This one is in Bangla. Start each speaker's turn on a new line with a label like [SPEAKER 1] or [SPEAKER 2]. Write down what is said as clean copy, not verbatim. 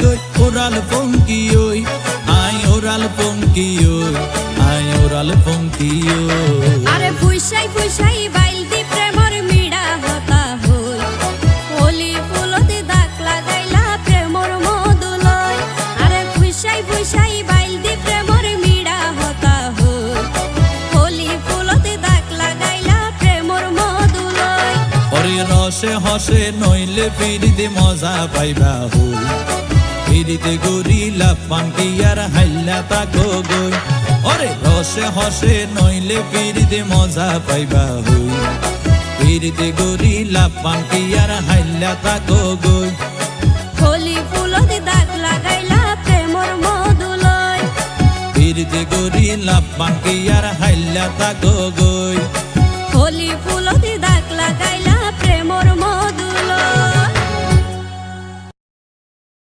[SPEAKER 1] গই ওরাল পঙ্কি ওই আই ওরাল পঙ্কি ওই আই ওরাল পঙ্কি ওই
[SPEAKER 2] আরে ফুইসাই ফুইসাই বাইল দি প্রেমর মিড়া হতা হই হোলি ফুলতে দাগ লাগাইলা প্রেমর মধুলয় আরে ফুইসাই ফুইসাই বাইল দি প্রেমর মিড়া হতা হই হোলি ফুলতে দাগ লাগাইলা প্রেমর মধুলয়
[SPEAKER 1] ওরে রসে হসে নইলে ফিরিতে মজা পাইবা হই ফিরিতে গরিলা পান্টি আর হাইলা তাকো গই ওরে রসে হসে নইলে ফিরিতে মজা পাইবা হই ফিরিতে গরিলা পান্টি আর হাইলা তাকো গই
[SPEAKER 2] হোলি ফুলতে দাগ লাগাইলা প্রেমর মধুলয়
[SPEAKER 1] ফিরিতে গরিলা পান্টি আর হাইলা তাকো গই